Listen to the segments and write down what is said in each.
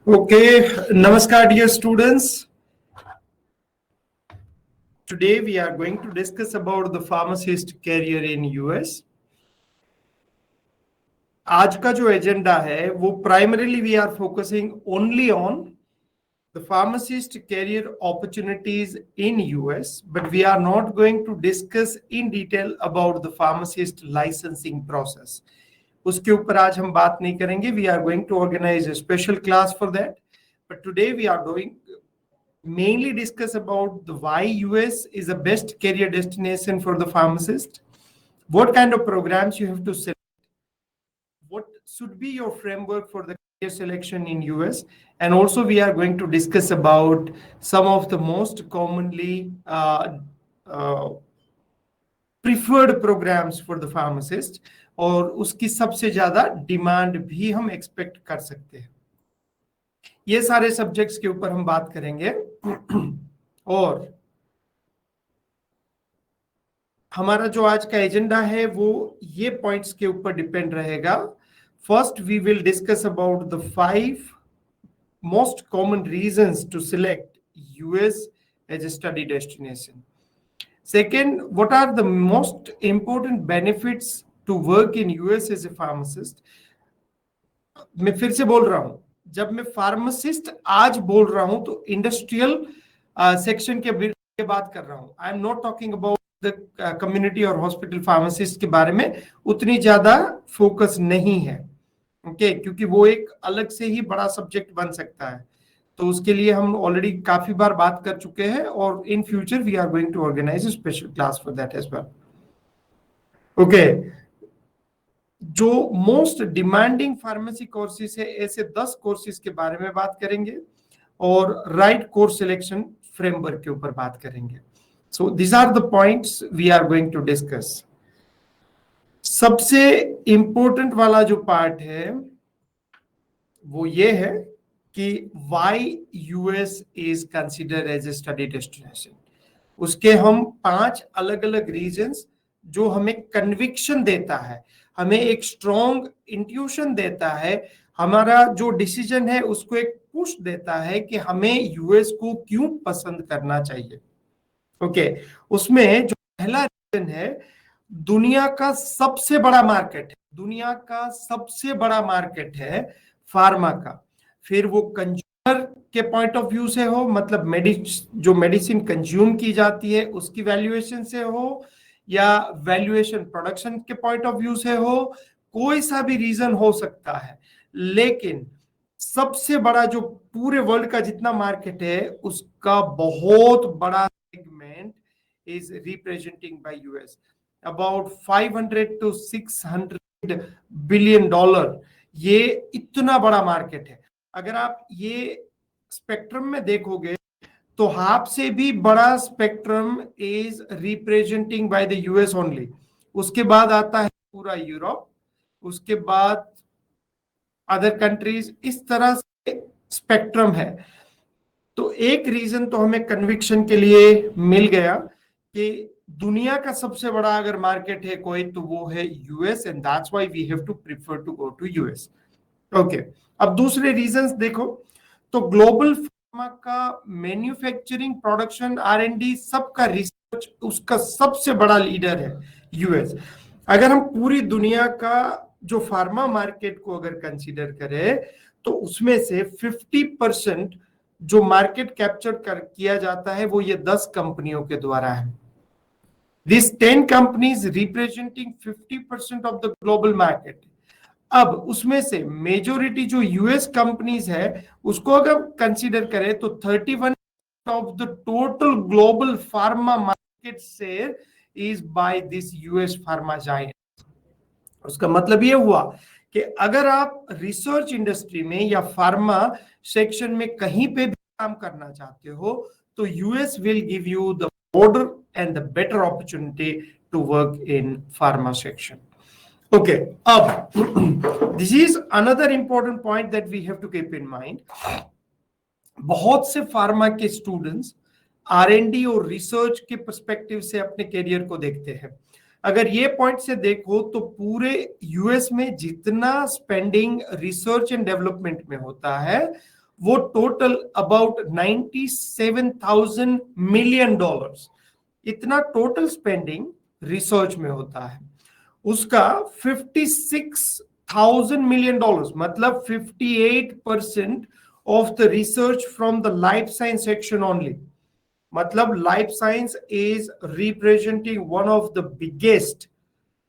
Okay, Namaskar dear students. Today we are going to discuss about the pharmacist career in US. आज का जो agenda है वो primarily we are focusing only on the pharmacist career opportunities in US, but we are not going to discuss in detail about the pharmacist licensing process. उसके ऊपर आज हम बात नहीं करेंगे. We are going to organize a special class for that. But today we are doing mainly discuss about the why US is the best career destination for the pharmacist, what kind of programs you have to select, what should be your framework for the career selection in US, and also we are going to discuss about some of the most commonly preferred programs for the pharmacist और उसकी सबसे ज्यादा demand भी हम expect कर सकते हैं. ये सारे सब्जेक्ट्स के ऊपर हम बात करेंगे और हमारा जो आज का एजेंडा है वो ये पॉइंट्स के ऊपर डिपेंड रहेगा. First we will discuss about the 5 most common reasons to select US as a study destination. Second, what are the most important benefits to work in US as a pharmacist? मैं फिर से बोल रहा हूं, जब मैं pharmacist आज बोल रहा हूं तो इंडस्ट्रियल सेक्शन के बात कर रहा हूं. I am not talking about the community और हॉस्पिटल फार्मासिस्ट के बारे में उतनी ज्यादा फोकस नहीं है. ओके, क्योंकि वो एक अलग से ही बड़ा सब्जेक्ट बन सकता है. तो उसके लिए हम ऑलरेडी काफी बार बात कर चुके हैं और in future we are going to organise a special class for that as well. Okay, जो मोस्ट डिमांडिंग फार्मेसी कोर्सेज है ऐसे 10 कोर्सेज के बारे में बात करेंगे और राइट कोर्स सिलेक्शन फ्रेमवर्क के ऊपर बात करेंगे. So this are the points we are going to discuss. सबसे इंपॉर्टेंट वाला जो पार्ट है वो ये है कि why US is considered as a study destination. उसके हम 5 अलग अलग रीजंस जो हमें कन्विक्शन देता है, हमें एक स्ट्रॉन्ग इंट्यूशन देता है, हमारा जो डिसीजन है उसको एक पुश देता है कि हमें यूएस को क्यों पसंद करना चाहिए. ओके, उसमें जो पहला रीजन है, दुनिया का सबसे बड़ा मार्केट है, दुनिया का सबसे बड़ा मार्केट है फार्मा का. फिर वो कंज्यूमर के पॉइंट ऑफ व्यू से हो, मतलब जो मेडिसिन कंज्यूम की जाती है उसकी वैल्यूएशन से हो या वैल्यूएशन प्रोडक्शन के पॉइंट ऑफ व्यू से हो, कोई सा भी रीजन हो सकता है. लेकिन सबसे बड़ा जो पूरे वर्ल्ड का जितना मार्केट है उसका बहुत बड़ा segment is representing bye US. About 500 to 600 billion dollar, ये इतना बड़ा मार्केट है. अगर आप ये स्पेक्ट्रम में देखोगे तो हाफ से भी बड़ा spectrum is representing by the US only. उसके बाद आता है पूरा यूरोप, उसके बाद अदर कंट्रीज, इस तरह से स्पेक्ट्रम है. तो एक रीजन तो हमें कन्विक्शन के लिए मिल गया कि दुनिया का सबसे बड़ा अगर मार्केट है कोई तो वो है US, and that's why we have to prefer to go to US. Okay, अब दूसरे रीजंस देखो तो ग्लोबल फार्मा का मैन्युफैक्चरिंग, प्रोडक्शन, R&D सबका रिसर्च, उसका सबसे बड़ा लीडर है यूएस. अगर हम पूरी दुनिया का जो फार्मा मार्केट को अगर कंसीडर करें तो उसमें से 50% जो मार्केट कैप्चर किया जाता है वो ये 10 कंपनियों के द्वारा है. These 10 companies representing 50% of the global market. अब उसमें से मेजोरिटी जो यूएस कंपनीज है उसको अगर कंसीडर करें तो 31% of the total global pharma market share is by this US pharma giant. उसका मतलब ये हुआ कि अगर आप रिसर्च इंडस्ट्री में या फार्मा सेक्शन में कहीं पे भी काम करना चाहते हो तो US will give you the broader and the better opportunity to work in pharma section. Okay, this is another important point that we have to keep in mind. बहुत से फार्मा के स्टूडेंट्स R&D और research के perspective से अपने career को देखते हैं. अगर ये पॉइंट से देखो तो पूरे यूएस में जितना स्पेंडिंग रिसर्च एंड डेवलपमेंट में होता है वो टोटल अबाउट $97,000 मिलियन, इतना टोटल स्पेंडिंग रिसर्च में होता है। उसका $56,000 मिलियन, मतलब 58% of the research from the life science section only. मतलब life science is representing one of the biggest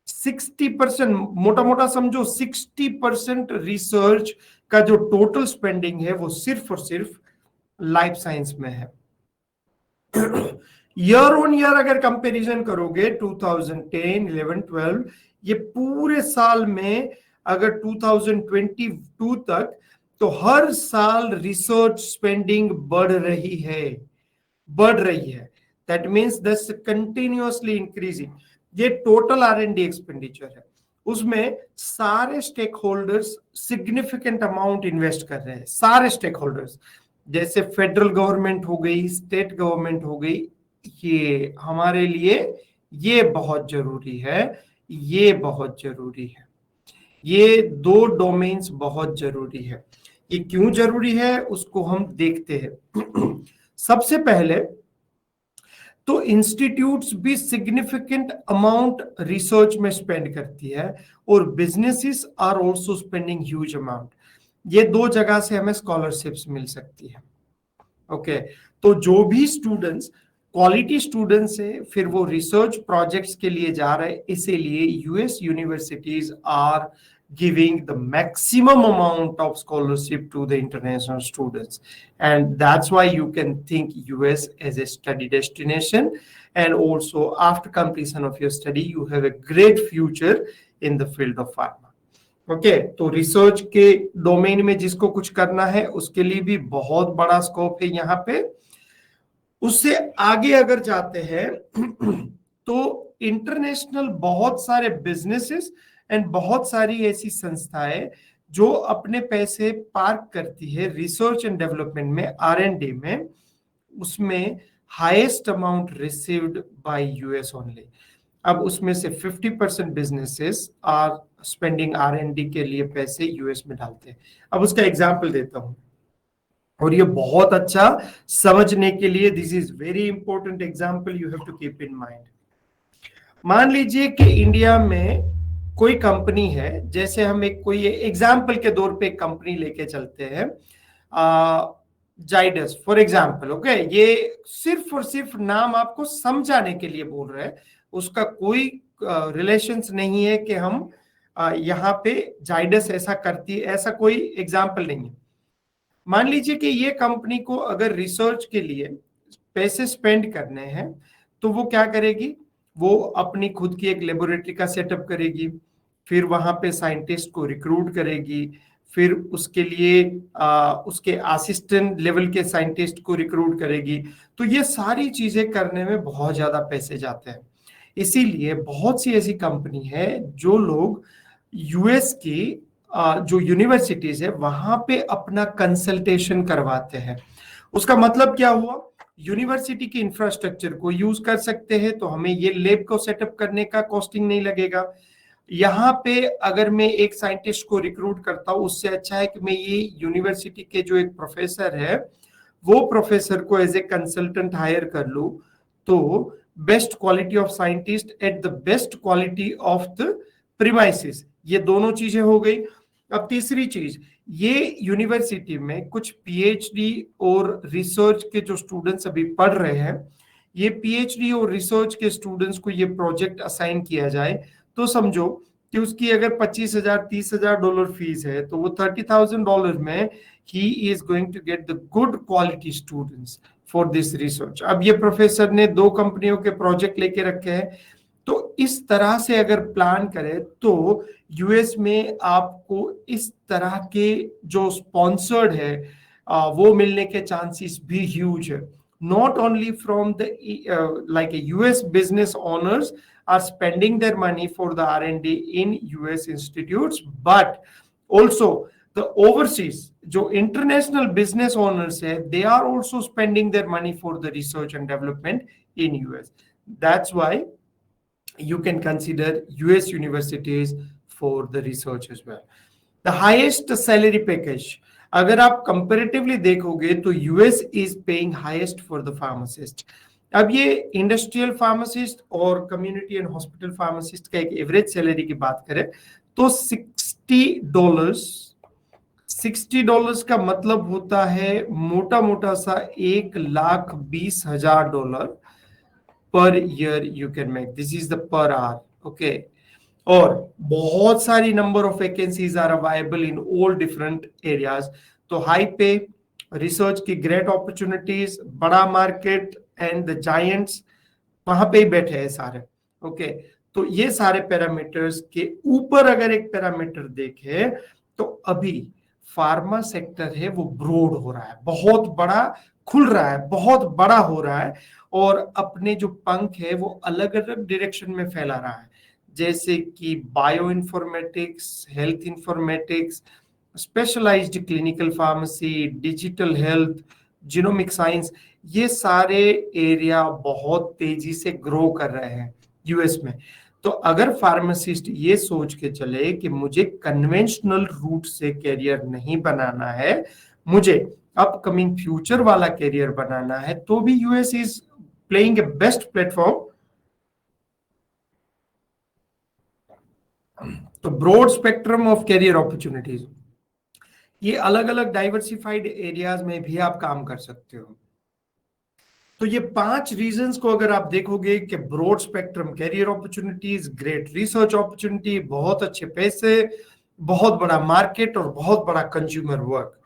60%, मोटा मोटा समझो 60% रिसर्च का जो टोटल स्पेंडिंग है वो सिर्फ और सिर्फ लाइफ साइंस में है। ईयर ऑन ईयर अगर कंपैरिजन करोगे 2010, 11, 12, ये पूरे साल में अगर 2022 तक, तो हर साल रिसर्च स्पेंडिंग बढ़ रही है। That means this continuously increasing. ये टोटल R&D एक्सपेंडिचर है, उसमें सारे stakeholders significant amount invest कर रहे हैं। सारे स्टेक होल्डर्स, जैसे फेडरल गवर्नमेंट हो गई, स्टेट गवर्नमेंट हो गई, ये हमारे लिए ये बहुत जरूरी है, ये बहुत जरूरी है। ये दो डोमेन्स बहुत जरूरी है। ये क्यों जरूरी है उसको हम देखते हैं। सबसे पहले तो इंस्टीट्यूट्स भी सिग्निफिकेंट अमाउंट रिसर्च में स्पेंड करती है और businesses are also spending huge amount. ये दो जगह से हमें स्कॉलरशिप्स मिल सकती है। ओके, तो जो भी स्टूडेंट्स क्वालिटी स्टूडेंट्स है, फिर वो रिसर्च प्रोजेक्ट्स के लिए जा रहे हैं, इसीलिए US universities are giving the maximum amount of scholarship to the international students, and that's why you can think US as a study destination, and also after completion of your study you have a great future in the field of pharma. Okay, तो research के domain में जिसको कुछ करना है उसके लिए भी बहुत बड़ा स्कोप है यहाँ पे। उससे आगे अगर जाते हैं तो इंटरनेशनल बहुत सारे बिजनेसेस एंड बहुत सारी ऐसी संस्थाएं जो अपने पैसे पार्क करती है रिसर्च एंड डेवलपमेंट में, R&D में, उसमें highest amount received by US only. अब उसमें से 50% बिजनेसेस आर स्पेंडिंग R&D के लिए पैसे यूएस में डालते हैं। अब उसका एग्जांपल देता हूं, और ये बहुत अच्छा समझने के लिए, this is very important example, you have to keep in mind. मान लीजिए कि इंडिया में कोई कंपनी है, जैसे हम एक कोई एग्जाम्पल के तौर पे एक कंपनी लेके चलते हैं, जाइडस फॉर एग्जाम्पल। ओके, ये सिर्फ और सिर्फ नाम आपको समझाने के लिए बोल रहे हैं, उसका कोई रिलेशंस नहीं है कि हम यहाँ पे जाइडस ऐसा करती है, ऐसा कोई एग्जाम्पल नहीं है। मान लीजिए कि ये कंपनी को अगर रिसर्च के लिए पैसे स्पेंड करने हैं तो वो क्या करेगी, वो अपनी खुद की एक लेबोरेटरी का सेटअप करेगी, फिर वहां पे साइंटिस्ट को रिक्रूट करेगी, फिर उसके लिए उसके असिस्टेंट लेवल के साइंटिस्ट को रिक्रूट करेगी। तो ये सारी चीजें करने में बहुत ज्यादा पैसे जाते हैं। इसीलिए बहुत सी ऐसी कंपनी है जो लोग यूएस की जो यूनिवर्सिटीज है वहां पे अपना कंसल्टेशन करवाते हैं। उसका मतलब क्या हुआ, यूनिवर्सिटी के इंफ्रास्ट्रक्चर को यूज कर सकते हैं, तो हमें ये लैब को सेटअप करने का कॉस्टिंग नहीं लगेगा। यहाँ पे अगर मैं एक साइंटिस्ट को रिक्रूट करता हूँ, उससे अच्छा है कि मैं ये यूनिवर्सिटी के जो एक प्रोफेसर है वो प्रोफेसर को एज ए कंसल्टेंट हायर कर लूं, तो best quality of scientist at the best quality of the premises, ये दोनों चीजें हो गई। अब तीसरी चीज, ये यूनिवर्सिटी में कुछ पीएचडी और रिसर्च के जो स्टूडेंट्स अभी पढ़ रहे हैं, ये पीएचडी और रिसर्च के स्टूडेंट्स को ये प्रोजेक्ट असाइन किया जाए, तो समझो कि उसकी अगर $25,000 $30,000 फीस है, तो वो $30,000 में ही is going to get the good quality students for this research. अब ये प्रोफेसर ने 2 कंपनियों के प्रोजेक्ट लेके रखे हैं, तो इस तरह से अगर प्लान करें तो यूएस में आपको इस तरह के जो स्पॉन्सर्ड है वो मिलने के चांसेस भी ह्यूज है। Not only from the like US business owners are spending their money for the R&D in US institutes, but also the overseas जो international business owners है, they are also spending their money for the research and development in US. That's why you can consider US universities for the research as well. The highest salary package, अगर आप comparatively देखोगे तो US is paying highest for the pharmacist. अब ये industrial pharmacist और community and hospital pharmacist का एक average salary की बात करें तो $60। $60 का मतलब होता है मोटा मोटा सा $1,20,000 per year you can make. This is the per hour. Okay, और बहुत सारी number of vacancies are available in all different areas. तो हाई पे, रिसर्च की ग्रेट अपॉर्चुनिटीज, बड़ा मार्केट एंड द जायंट्स वहां पे ही बैठे हैं सारे। ओके, तो ये सारे पैरामीटर्स के ऊपर अगर एक पैरामीटर देखें तो अभी फार्मा सेक्टर है वो ब्रॉड हो रहा है, बहुत बड़ा खुल रहा है, बहुत बड़ा हो रहा है और अपने जो पंख है वो अलग अलग डायरेक्शन में फैला रहा है, जैसे कि bio informatics, health informatics, specialised clinical pharmacy, digital health, genomic science. ये सारे एरिया बहुत तेजी से ग्रो कर रहे हैं यूएस में। तो अगर फार्मासिस्ट ये सोच के चले कि मुझे कन्वेंशनल रूट से कैरियर नहीं बनाना है, मुझे अपकमिंग फ्यूचर वाला कैरियर बनाना है, तो भी US is playing a best platform. तो broad spectrum of career opportunities, ये अलग अलग डाइवर्सिफाइड एरियाज में भी आप काम कर सकते हो। तो ये 5 रीजंस को अगर आप देखोगे कि broad spectrum career opportunities, great research opportunity, बहुत अच्छे पैसे, बहुत बड़ा मार्केट और बहुत बड़ा कंज्यूमर वर्क,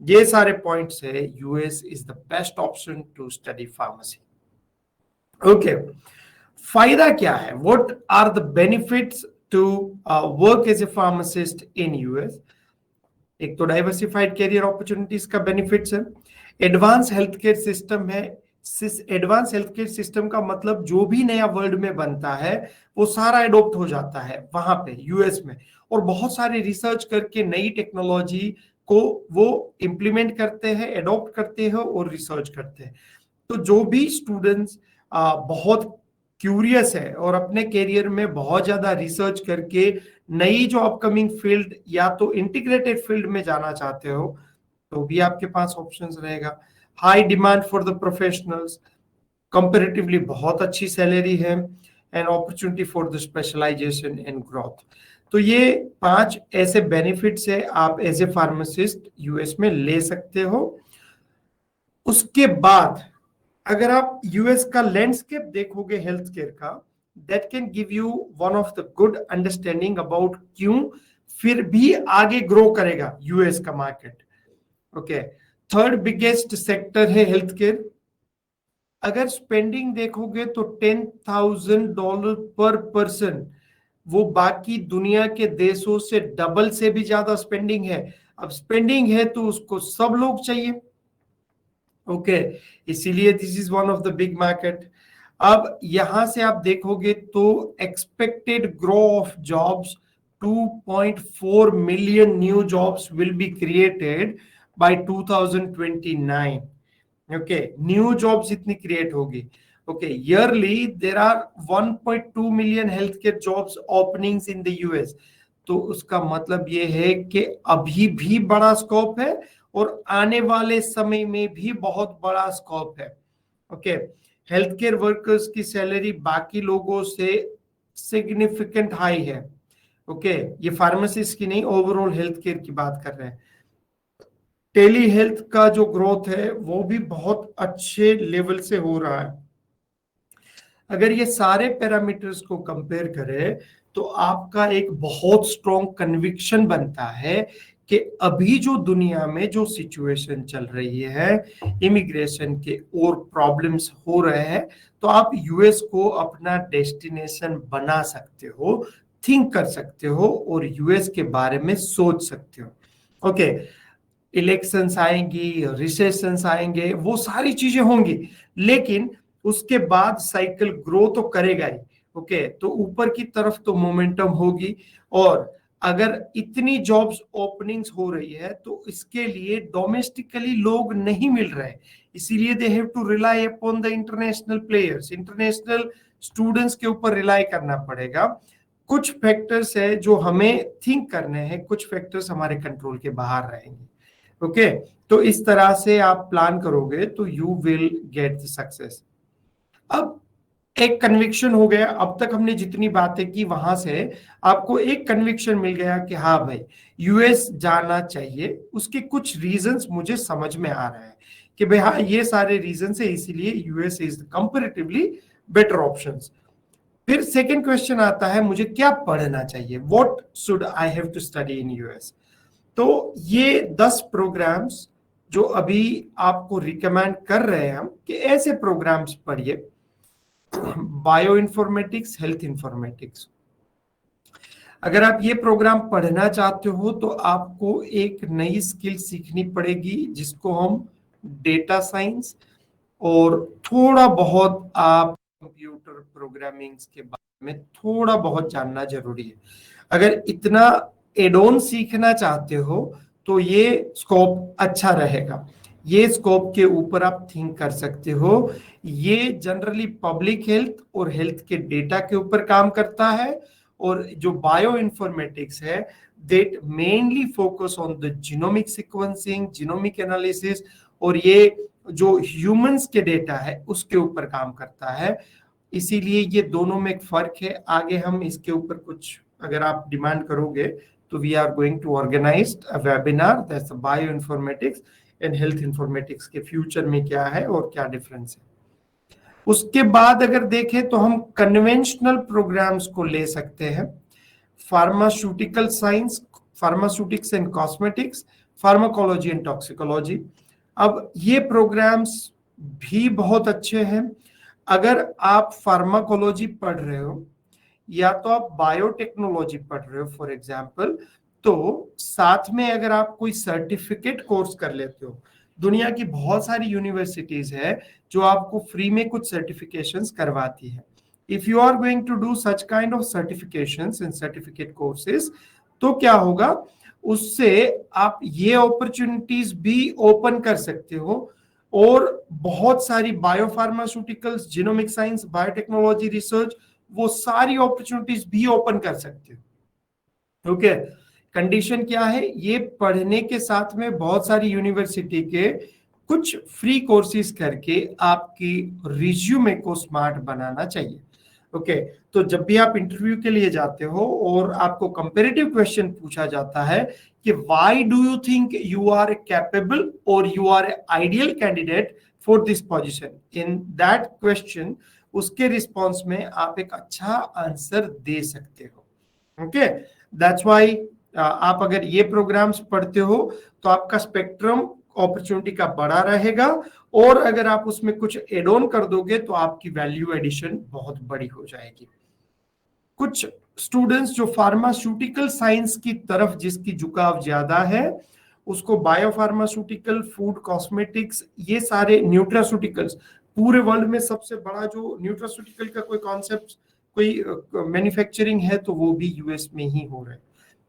ये सारे पॉइंट्स है, US is the best option to study pharmacy. Okay, फायदा क्या है? What are the benefits to work as a pharmacist in US? एक तो डाइवर्सिफाइड कैरियर अपॉर्चुनिटीज का बेनिफिट्स है, एडवांस हेल्थ केयर सिस्टम है। एडवांस हेल्थ केयर सिस्टम का मतलब जो भी नया वर्ल्ड में बनता है वो सारा एडॉप्ट हो जाता है वहां पे यूएस में, और बहुत सारे रिसर्च करके नई टेक्नोलॉजी को वो इम्प्लीमेंट करते हैं, एडॉप्ट करते हैं और रिसर्च करते हैं। तो जो भी स्टूडेंट्स बहुत क्यूरियस है और अपने कैरियर में बहुत ज्यादा रिसर्च करके नई जो अपकमिंग फील्ड या तो इंटीग्रेटेड फील्ड में जाना चाहते हो, तो भी आपके पास ऑप्शंस रहेगा। High demand for the professionals, comparatively बहुत अच्छी सैलरी है, and opportunity for the specialisation and growth. तो ये 5 ऐसे बेनिफिट्स है आप एज ए फार्मासिस्ट यूएस में ले सकते हो। उसके बाद अगर आप यूएस का लैंडस्केप देखोगे हेल्थ केयर का, that can give you one of the good understanding about क्यों फिर भी आगे ग्रो करेगा यूएस का market. Okay, third biggest sector है हेल्थ केयर। अगर स्पेंडिंग देखोगे तो $10,000 पर पर्सन, वो बाकी दुनिया के देशों से डबल से भी ज्यादा स्पेंडिंग है। अब स्पेंडिंग है तो उसको सब लोग चाहिए। ओके, इसीलिए this is one of the big market. अब यहां से आप देखोगे तो expected grow of jobs, 2.4 million new jobs will be created by 2029। Okay, new jobs इतनी क्रिएट होगी। Okay, yearly there are 1.2 million health care jobs openings in the US. तो उसका मतलब ये है कि अभी भी बड़ा स्कोप है और आने वाले समय में भी बहुत बड़ा स्कोप है। ओके, हेल्थ केयर वर्कर्स की सैलरी बाकी लोगों से सिग्निफिकेंट हाई है। ओके, ये फार्मासिस्ट की नहीं, ओवरऑल हेल्थ केयर की बात कर रहे हैं। टेली हेल्थ का जो ग्रोथ है वो भी बहुत अच्छे लेवल से हो रहा है। अगर ये सारे पैरामीटर्स को कंपेयर करें तो आपका एक बहुत स्ट्रॉन्ग कन्विक्शन बनता है कि अभी जो दुनिया में जो सिचुएशन चल रही है, इमिग्रेशन के और प्रॉब्लम्स हो रहे हैं, तो आप यूएस को अपना डेस्टिनेशन बना सकते हो, थिंक कर सकते हो और यूएस के बारे में सोच सकते हो। ओके, इलेक्शंस आएंगी, रिसेशंस आएंगे, वो सारी चीजें होंगी, लेकिन उसके बाद साइकिल ग्रो तो करेगा ही। ओके, तो ऊपर की तरफ तो मोमेंटम होगी। और अगर इतनी जॉब्स ओपनिंग्स हो रही है तो इसके लिए डोमेस्टिकली लोग नहीं मिल रहे, इसीलिए they have to rely upon the international players, international students के ऊपर रिलाई करना पड़ेगा। कुछ फैक्टर्स है जो हमें थिंक करने हैं, कुछ फैक्टर्स हमारे कंट्रोल के बाहर रहेंगे। ओके, तो इस तरह से आप प्लान करोगे तो you will get the success. अब एक कन्विक्शन हो गया, अब तक हमने जितनी बातें की वहां से आपको एक कन्विक्शन मिल गया कि हाँ भाई यूएस जाना चाहिए, उसके कुछ रीजंस मुझे समझ में आ रहा है कि भाई हाँ ये सारे रीजन है, इसीलिए US is comparatively better options. फिर सेकंड क्वेश्चन आता है मुझे क्या पढ़ना चाहिए, what should I have to study in US. तो ये 10 प्रोग्राम्स जो अभी आपको रिकमेंड कर रहे हैं हम कि ऐसे प्रोग्राम्स पढ़िए। बायो इन्फॉर्मेटिक्स, हेल्थ इन्फॉर्मेटिक्स, अगर आप ये प्रोग्राम पढ़ना चाहते हो तो आपको एक नई स्किल सीखनी पड़ेगी जिसको हम डेटा साइंस, और थोड़ा बहुत आप कंप्यूटर प्रोग्रामिंग के बारे में थोड़ा बहुत जानना जरूरी है। अगर इतना एडोन सीखना चाहते हो तो ये स्कोप अच्छा रहेगा, ये स्कोप के ऊपर आप थिंक कर सकते हो। ये जनरली पब्लिक हेल्थ और हेल्थ के डेटा के ऊपर काम करता है, और जो बायो इन्फॉर्मेटिक्स है that mainly focus on the genomic sequencing, genomic analysis, और ये जो ह्यूमंस के डेटा है उसके ऊपर काम करता है। इसीलिए ये दोनों में एक फर्क है। आगे हम इसके ऊपर कुछ अगर आप डिमांड करोगे तो we are going to organise a webinar that's bio informatics and health informatics के फ्यूचर में क्या है और क्या डिफरेंस है। उसके बाद अगर देखें तो हम कन्वेंशनल प्रोग्राम्स को ले सकते हैं, pharmaceutical science, pharmaceutics and cosmetics, pharmacology and toxicology. अब ये प्रोग्राम्स भी बहुत अच्छे हैं। अगर आप फार्माकोलॉजी पढ़ रहे हो या तो आप बायोटेक्नोलॉजी पढ़ रहे हो फॉर एग्जाम्पल, तो साथ में अगर आप कोई सर्टिफिकेट कोर्स कर लेते हो, दुनिया की बहुत सारी यूनिवर्सिटीज है जो आपको फ्री में कुछ सर्टिफिकेशंस करवाती है। If you are going to do such kind of certifications and certificate courses, तो क्या होगा, उससे आप ये अपॉर्चुनिटीज भी ओपन कर सकते हो, और बहुत सारी biopharmaceuticals, genomic science, biotechnology research, वो सारी अपॉर्चुनिटीज भी ओपन कर सकते हो। ओके, कंडीशन क्या है, ये पढ़ने के साथ में बहुत सारी यूनिवर्सिटी के कुछ फ्री कोर्सेज करके आपकी रिज्यूमे को स्मार्ट बनाना चाहिए। ओके, तो जब भी आप इंटरव्यू के लिए जाते हो और आपको कंपैरेटिव क्वेश्चन पूछा जाता है कि why do you think you are capable और you are ideal candidate for this position, in that question उसके रिस्पॉन्स में आप एक अच्छा आंसर दे सकते हो। ओके, दैट्स व्हाई आप अगर ये प्रोग्राम्स पढ़ते हो तो आपका स्पेक्ट्रम अपॉर्चुनिटी का बड़ा रहेगा, और अगर आप उसमें कुछ एड ऑन कर दोगे तो आपकी वैल्यू एडिशन बहुत बड़ी हो जाएगी। कुछ स्टूडेंट्स जो फार्मास्यूटिकल साइंस की तरफ जिसकी झुकाव ज्यादा है, उसको बायोफार्मास्यूटिकल, फूड, कॉस्मेटिक्स, ये सारे न्यूट्रास्यूटिकल्स, पूरे वर्ल्ड में सबसे बड़ा जो न्यूट्रास्यूटिकल का कोई कॉन्सेप्ट, कोई मैन्युफैक्चरिंग है तो वो भी यूएस में ही हो रहा है।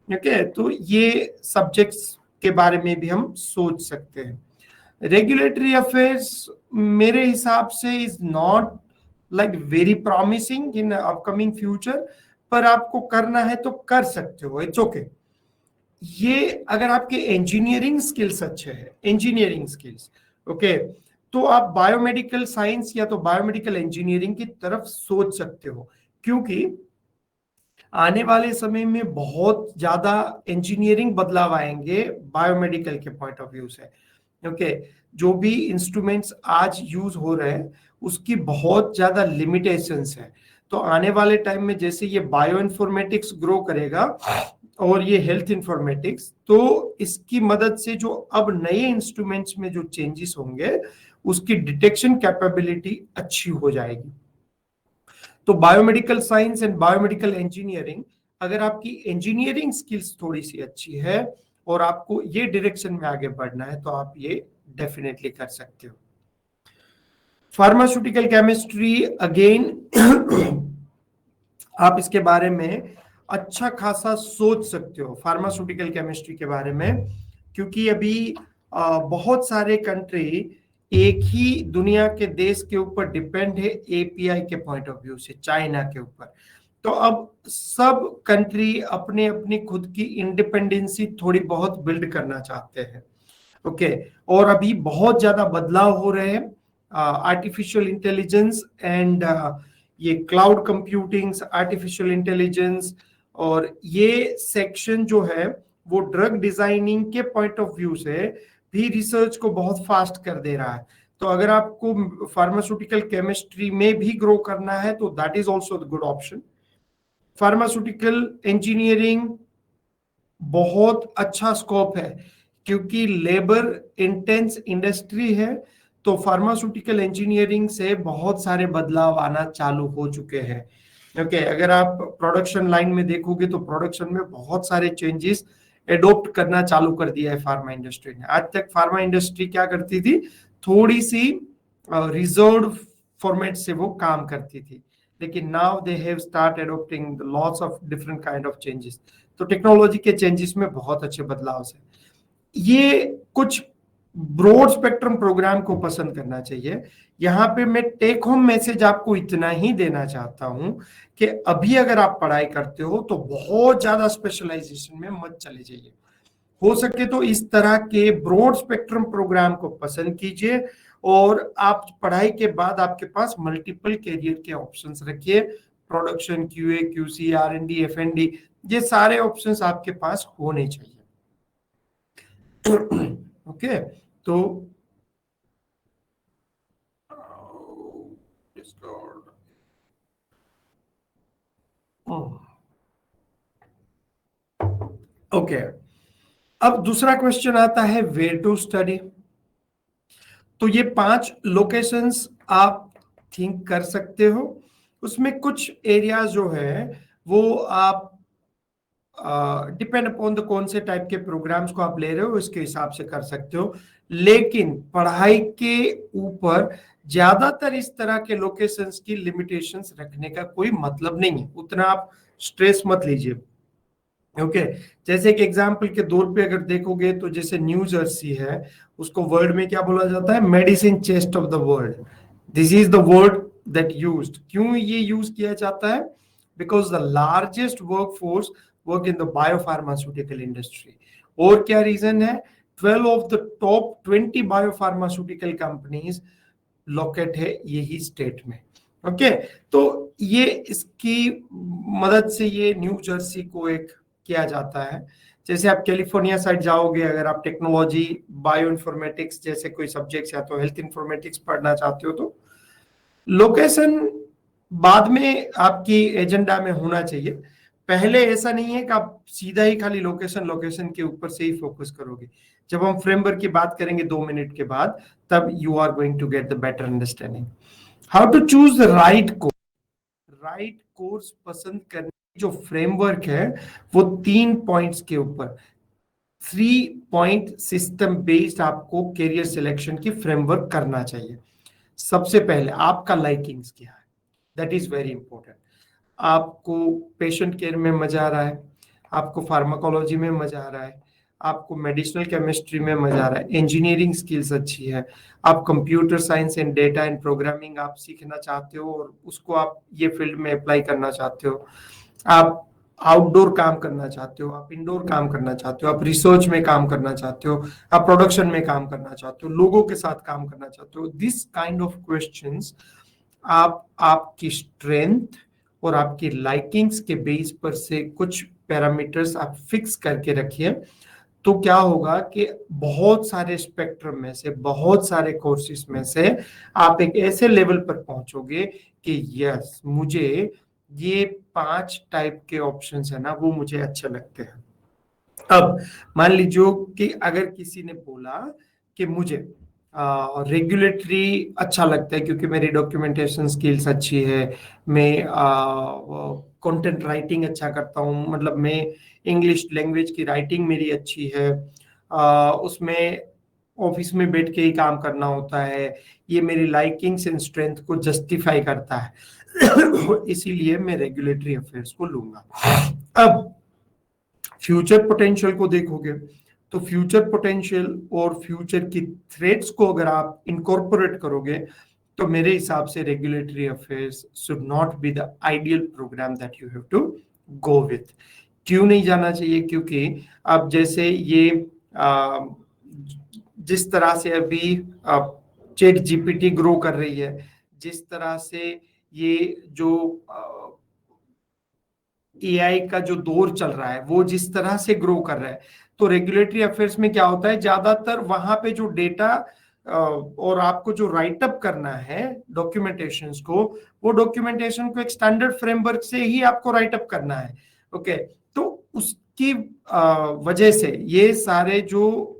ओके, तो ये सब्जेक्ट्स के बारे में भी हम सोच सकते हैं। रेगुलेटरी अफेयर्स मेरे हिसाब से is not like very promising in upcoming future, पर आपको करना है तो कर सकते हो, इट्स ओके। ये अगर आपके इंजीनियरिंग स्किल्स अच्छे हैं, इंजीनियरिंग स्किल्स, ओके, तो आप बायोमेडिकल साइंस या तो बायोमेडिकल इंजीनियरिंग की तरफ सोच सकते हो, क्योंकि आने वाले समय में बहुत ज्यादा इंजीनियरिंग बदलाव आएंगे बायोमेडिकल के पॉइंट ऑफ व्यू से। ओके, जो भी इंस्ट्रूमेंट्स आज यूज हो रहे हैं उसकी बहुत ज्यादा लिमिटेशंस है। तो आने वाले टाइम में जैसे ये बायो इन्फॉर्मेटिक्स ग्रो करेगा और ये हेल्थ इन्फॉर्मेटिक्स, तो इसकी मदद से जो अब नए इंस्ट्रूमेंट्स में जो चेंजेस होंगे उसकी डिटेक्शन कैपेबिलिटी अच्छी हो जाएगी। तो biomedical science and biomedical engineering, अगर आपकी इंजीनियरिंग स्किल्स थोड़ी सी अच्छी है और आपको ये डायरेक्शन में आगे बढ़ना है तो आप ये डेफिनेटली कर सकते हो। फार्मास्यूटिकल केमिस्ट्री अगेन आप इसके बारे में अच्छा खासा सोच सकते हो फार्मास्यूटिकल केमिस्ट्री के बारे में, क्योंकि अभी बहुत सारे कंट्री एक ही दुनिया के देश के ऊपर डिपेंड है एपीआई के पॉइंट ऑफ व्यू से, चाइना के ऊपर। तो अब सब कंट्री अपने अपनी खुद की इंडिपेंडेंसी थोड़ी बहुत बिल्ड करना चाहते हैं। ओके और अभी बहुत ज्यादा बदलाव हो रहे हैं, आर्टिफिशियल इंटेलिजेंस एंड ये क्लाउड कंप्यूटिंग, आर्टिफिशियल इंटेलिजेंस, और ये सेक्शन जो है वो ड्रग डिजाइनिंग के पॉइंट ऑफ व्यू से भी रिसर्च को बहुत फास्ट कर दे रहा है। तो अगर आपको फार्मास्यूटिकल केमिस्ट्री में भी ग्रो करना है तो that is also the good option. Pharmaceutical engineering बहुत अच्छा स्कोप है क्योंकि लेबर इंटेंस इंडस्ट्री है, तो फार्मास्यूटिकल इंजीनियरिंग से बहुत सारे बदलाव आना चालू हो चुके हैं। ओके अगर आप प्रोडक्शन लाइन में देखोगे तो प्रोडक्शन में बहुत सारे चेंजेस एडॉप्ट करना चालू कर दिया है फार्मा इंडस्ट्री ने। आज तक फार्मा इंडस्ट्री क्या करती थी, थोड़ी सी रिजर्व फॉर्मेट से वो काम करती थी, लेकिन now they have start adopting lots of different kind of changes. तो टेक्नोलॉजी के चेंजेस में बहुत अच्छे बदलाव से ये कुछ ब्रॉड स्पेक्ट्रम प्रोग्राम को पसंद करना चाहिए। यहाँ पे मैं टेक होम मैसेज आपको इतना ही देना चाहता हूं कि अभी अगर आप पढ़ाई करते हो तो बहुत ज्यादा स्पेशलाइजेशन में मत चले जाइए। हो सके तो इस तरह के ब्रॉड स्पेक्ट्रम प्रोग्राम को पसंद कीजिए और आप पढ़ाई के बाद आपके पास मल्टीपल कैरियर के ऑप्शंस रखिए। प्रोडक्शन, क्यूए, क्यूसी, आर&डी, एफ&डी, ये सारे ऑप्शंस आपके पास होने चाहिए। ओके तो ओके अब दूसरा क्वेश्चन आता है वेयर टू स्टडी। तो ये 5 लोकेशंस आप थिंक कर सकते हो, उसमें कुछ एरियाज जो है वो आप डिपेंड अपॉन द कौन से टाइप के प्रोग्राम्स को आप ले रहे हो इसके हिसाब से कर सकते हो, लेकिन पढ़ाई के ऊपर ज्यादातर इस तरह के लोकेशंस की लिमिटेशंस रखने का कोई मतलब नहीं है, उतना आप स्ट्रेस मत लीजिए। ओके जैसे एक एग्जांपल के तौर पे अगर देखोगे तो जैसे न्यू जर्सी है, उसको वर्ल्ड में क्या बोला जाता है, medicine chest of the world. This is the word that used. क्यों ये यूज किया जाता है, because the largest workforce work in the biopharmaceutical industry. और क्या रीजन है, 12 of the top 20 biopharmaceutical companies locate है यही स्टेट में। ओके तो ये इसकी मदद से ये न्यू जर्सी को एक किया जाता है। जैसे आप कैलिफोर्निया साइड जाओगे, अगर आप टेक्नोलॉजी, बायो इन्फॉर्मेटिक्स जैसे कोई सब्जेक्ट्स या तो हेल्थ इन्फॉर्मेटिक्स पढ़ना चाहते हो तो लोकेशन बाद में आपकी एजेंडा में होना चाहिए। पहले ऐसा नहीं है कि आप सीधा ही खाली लोकेशन लोकेशन के ऊपर से ही फोकस करोगे। जब हम फ्रेमवर्क की बात करेंगे 2 मिनट के बाद, तब you are going to get the better understanding. How to choose the right course. Right course पसंद करने जो फ्रेमवर्क है वो 3 पॉइंट्स के ऊपर, 3 पॉइंट सिस्टम बेस्ड आपको कैरियर सिलेक्शन की फ्रेमवर्क करना चाहिए। सबसे पहले आपका लाइकिंग्स क्या है, दैट इज वेरी इंपॉर्टेंट। आपको पेशेंट केयर में मजा आ रहा है, आपको फार्माकोलॉजी में मजा आ रहा है, आपको मेडिसिनल केमिस्ट्री में मजा आ रहा है, इंजीनियरिंग स्किल्स अच्छी है, आप computer science and data and programming आप सीखना चाहते हो और उसको आप ये फील्ड में अप्लाई करना चाहते हो, आप आउटडोर काम करना चाहते हो, आप इंडोर काम करना चाहते हो, आप रिसर्च में काम करना चाहते हो, आप प्रोडक्शन में काम करना चाहते हो, लोगों के साथ काम करना चाहते हो, दिस काइंड ऑफ क्वेश्चंस आप आपकी स्ट्रेंथ और आपकी लाइकिंग्स के बेस पर से कुछ पैरामीटर्स आप फिक्स करके रखिए। तो क्या होगा कि बहुत सारे स्पेक्ट्रम में से, बहुत सारे कोर्सेज में से आप एक ऐसे लेवल पर पहुंचोगे कि यस मुझे ये 5 टाइप के ऑप्शंस है ना वो मुझे अच्छे लगते हैं। अब मान लीजिए कि अगर किसी ने बोला कि मुझे रेगुलेटरी अच्छा लगता है क्योंकि मेरी डॉक्यूमेंटेशन स्किल्स अच्छी है, मैं कंटेंट राइटिंग अच्छा करता हूँ, मतलब मैं इंग्लिश लैंग्वेज की राइटिंग मेरी अच्छी है, उसमें ऑफिस में बैठ के ही काम करना होता है, ये मेरी लाइकिंग्स एंड स्ट्रेंथ को जस्टिफाई करता है इसीलिए मैं रेगुलेटरी अफेयर्स को लूंगा। अब फ्यूचर पोटेंशियल को देखोगे तो फ्यूचर पोटेंशियल और फ्यूचर की थ्रेट्स को अगर आप इनकॉर्पोरेट करोगे तो मेरे हिसाब से regulatory affairs should not be the ideal programme that you have to go with. क्यों नहीं जाना चाहिए, क्योंकि अब जैसे ये जिस तरह से अभी चैट जीपीटी ग्रो कर रही है, जिस तरह से ये जो एआई का जो दौर चल रहा है वो जिस तरह से ग्रो कर रहा है, तो रेगुलेटरी अफेयर्स में क्या होता है, ज्यादातर वहां पे जो डेटा और आपको जो राइटअप करना है डॉक्यूमेंटेशंस को, वो डॉक्यूमेंटेशन को एक स्टैंडर्ड फ्रेमवर्क से ही आपको राइटअप करना है। ओके, तो उसकी वजह से ये सारे जो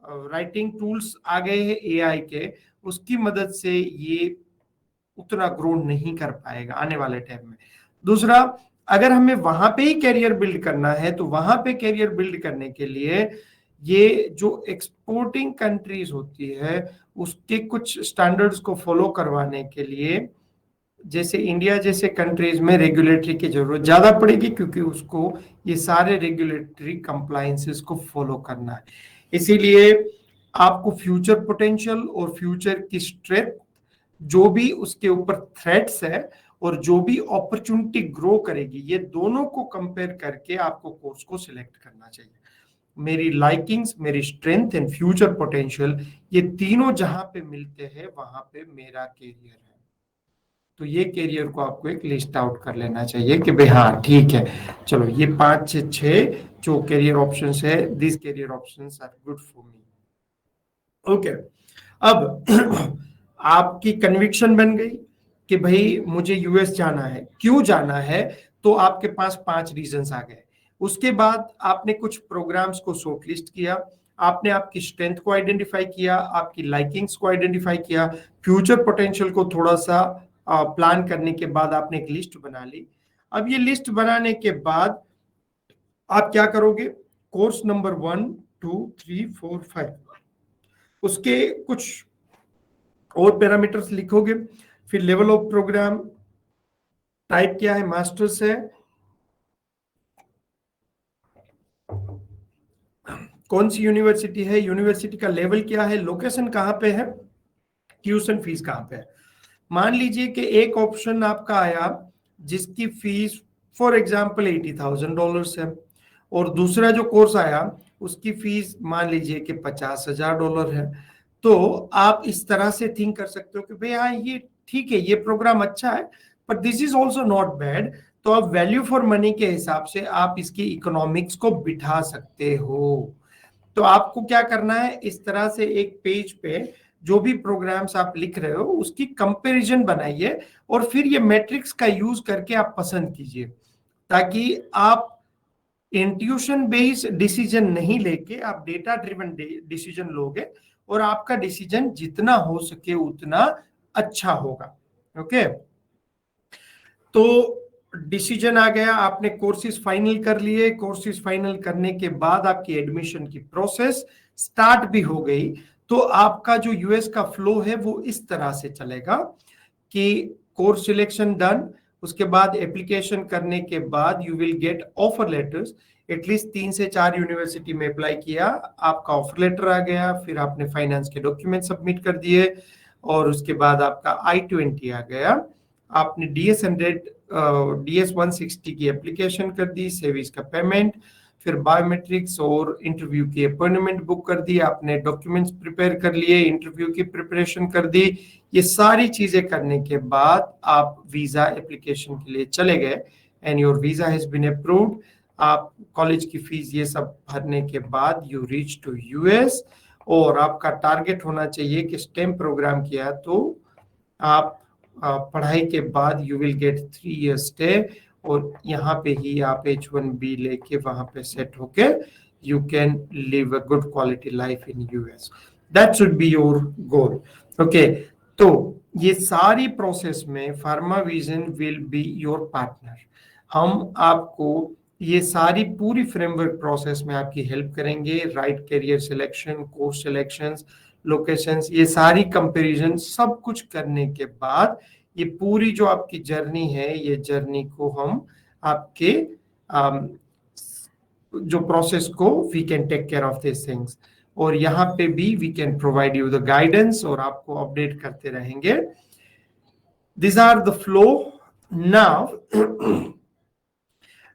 राइटिंग टूल्स आ गए हैं एआई के, उसकी मदद से ये उतना ग्रो नहीं कर पाएगा आने वाले टाइम में। दूसरा, अगर हमें वहां पे ही कैरियर बिल्ड करना है, तो वहां पे कैरियर बिल्ड करने के लिए ये जो एक्सपोर्टिंग कंट्रीज होती है उसके कुछ स्टैंडर्ड्स को फॉलो करवाने के लिए, जैसे इंडिया जैसे कंट्रीज में रेगुलेटरी की जरूरत ज्यादा पड़ेगी, क्योंकि उसको ये सारे रेगुलेटरी कंप्लायंसेस को फॉलो करना है। इसीलिए आपको फ्यूचर पोटेंशियल और फ्यूचर की स्ट्रेंथ, जो भी उसके ऊपर थ्रेट्स है और जो भी अपॉर्चुनिटी ग्रो करेगी, ये दोनों को कंपेयर करके आपको कोर्स को सिलेक्ट करना चाहिए। मेरी लाइकिंग्स, मेरी स्ट्रेंथ एंड फ्यूचर पोटेंशियल, ये तीनों जहां पे मिलते हैं वहां पे मेरा कैरियर है। तो ये कैरियर को आपको एक लिस्ट आउट कर लेना चाहिए कि भाई हाँ ठीक है, चलो ये 5 से 6 जो कैरियर ऑप्शंस है, this career options are good for me. Okay, अब आपकी कन्विक्शन बन गई कि भाई मुझे यूएस जाना है, क्यों जाना है, तो आपके पास 5 रीजंस आ गए। उसके बाद आपने कुछ प्रोग्राम्स को शॉर्टलिस्ट किया, आपने आपकी स्ट्रेंथ को आइडेंटिफाई किया, आपकी लाइकिंग्स को आइडेंटिफाई किया, फ्यूचर पोटेंशियल को थोड़ा सा प्लान करने के बाद आपने एक लिस्ट बना ली। अब ये लिस्ट बनाने के बाद आप क्या करोगे, कोर्स नंबर 1, 2, 3, 4, 5, उसके कुछ और पैरामीटर्स लिखोगे। फिर लेवल ऑफ प्रोग्राम, टाइप क्या है, मास्टर्स है, कौन सी यूनिवर्सिटी है, यूनिवर्सिटी का लेवल क्या है, लोकेशन कहाँ पे है, ट्यूशन फीस कहाँ पे है। मान लीजिए कि एक ऑप्शन आपका आया जिसकी फीस फॉर एग्जांपल $80,000 है, और दूसरा जो कोर्स आया उसकी फीस मान लीजिए कि $50,000 है। तो आप इस तरह से थिंक कर सकते हो कि भाई हाँ ये ठीक है, ये प्रोग्राम अच्छा है, but this is also not bad. तो आप वैल्यू फॉर मनी के हिसाब से आप इसकी इकोनॉमिक्स को बिठा सकते हो। तो आपको क्या करना है, इस तरह से एक पेज पे जो भी प्रोग्राम्स आप लिख रहे हो उसकी कंपैरिजन बनाइए, और फिर ये मैट्रिक्स का यूज करके आप पसंद कीजिए, ताकि आप इंट्यूशन बेस्ड डिसीजन नहीं लेके आप डेटा ड्रिवन डिसीजन लोगे, और आपका डिसीजन जितना हो सके उतना अच्छा होगा। ओके, तो डिसीजन आ गया, आपने कोर्सेज फाइनल कर लिए, कोर्सेज फाइनल करने के बाद आपकी एडमिशन की प्रोसेस स्टार्ट भी हो गई। तो आपका जो यूएस का फ्लो है वो इस तरह से चलेगा कि कोर्स सिलेक्शन डन, उसके बाद एप्लीकेशन करने के बाद you will get offer letters. At least 3 से 4 यूनिवर्सिटी में अप्लाई किया, आपका ऑफर लेटर आ गया, फिर आपने फाइनेंस के डॉक्यूमेंट सबमिट कर दिए, और उसके बाद आपका I-20 आ गया, आपने DS-160 की एप्लीकेशन कर दी, सेविस का पेमेंट, फिर बायोमेट्रिक्स और इंटरव्यू की अपॉइंटमेंट बुक कर दी, आपने डॉक्यूमेंट्स प्रिपेयर कर लिए, इंटरव्यू की प्रिपरेशन कर दी। ये सारी चीजें करने के बाद आप वीजा एप्लीकेशन के लिए चले गए, and your visa has been approved. आप कॉलेज की फीस ये सब भरने के बाद यू रीच टू यूएस, और आपका टारगेट होना चाहिए कि स्टेम प्रोग्राम किया तो आप पढ़ाई के बाद you will get 3 years stay, और यहाँ पे ही आप H-1B लेके वहां पे सेट होके you can live a good quality life in US. That should be your goal. Okay, तो ये सारी प्रोसेस में pharma vision will be your partner. हम आपको ये सारी पूरी फ्रेमवर्क प्रोसेस में आपकी हेल्प करेंगे, right career selection, course selections, locations, ये सारी कंपैरिजन सब कुछ करने के बाद ये पूरी जो आपकी जर्नी है, ये जर्नी को हम आपके जो प्रोसेस को we can take care of this things, और यहाँ पे भी we can provide you the guidance और आपको अपडेट करते रहेंगे। This are the flow now.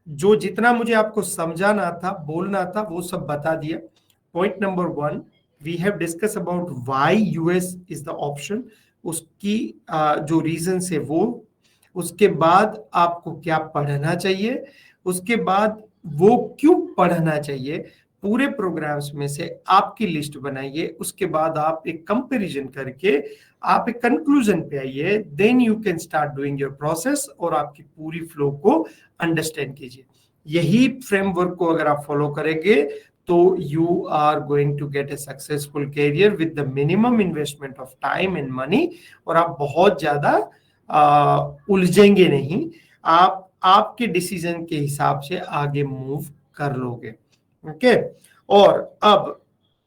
जो जितना मुझे आपको समझाना था, बोलना था, वो सब बता दिया। Point number 1, we have discuss about why US is the option, उसकी जो रीजन है वो, उसके बाद आपको क्या पढ़ना चाहिए, उसके बाद वो क्यों पढ़ना चाहिए, पूरे प्रोग्राम्स में से आपकी लिस्ट बनाइए, उसके बाद आप एक कंपैरिजन करके आप एक कंक्लूजन पे आइए, then you can start doing your process और आपकी पूरी फ्लो को अंडरस्टैंड कीजिए। यही फ्रेमवर्क को अगर आप फॉलो करेंगे तो you are going to get a successful career with the minimum investment of time and money, और आप बहुत ज्यादा उलझेंगे नहीं, आप आपके डिसीजन के हिसाब से आगे मूव कर लोगे। ओके, और अब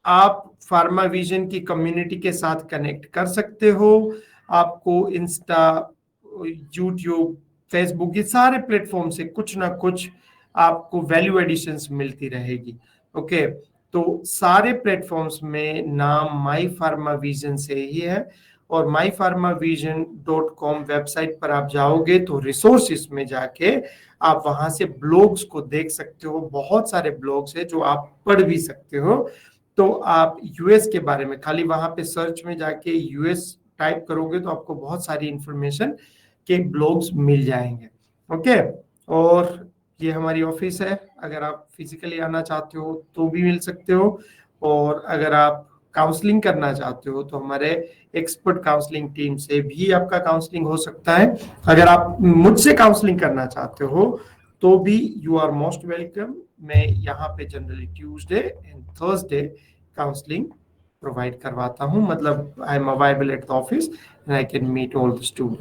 आप फार्मा विजन की कम्युनिटी के साथ कनेक्ट कर सकते हो। आपको इंस्टा, यूट्यूब, फेसबुक, ये सारे प्लेटफॉर्म से कुछ ना कुछ आपको वैल्यू एडिशंस मिलती रहेगी। ओके, तो सारे प्लेटफॉर्म्स में नाम माई फार्मा विजन से ही है, और mypharmavision.com वेबसाइट पर आप जाओगे तो रिसोर्सेस में जाके आप वहां से ब्लॉग्स को देख सकते हो, बहुत सारे ब्लॉग्स है जो आप पढ़ भी सकते हो। तो आप यूएस के बारे में खाली वहां पे सर्च में जाके यूएस टाइप करोगे तो आपको बहुत सारी इंफॉर्मेशन के ब्लॉग्स मिल जाएंगे। ओके, और ये हमारी ऑफिस है, अगर आप फिजिकली आना चाहते हो तो भी मिल सकते हो, और अगर आप काउंसलिंग करना चाहते हो तो हमारे एक्सपर्ट काउंसलिंग टीम से भी आपका काउंसलिंग हो सकता है। अगर आप मुझसे काउंसलिंग करना चाहते हो तो भी यू आर मोस्ट वेलकम। मैं यहाँ पे generally Tuesday and Thursday counselling provide करवाता हूँ, मतलब I am available at the office and I can meet all the student.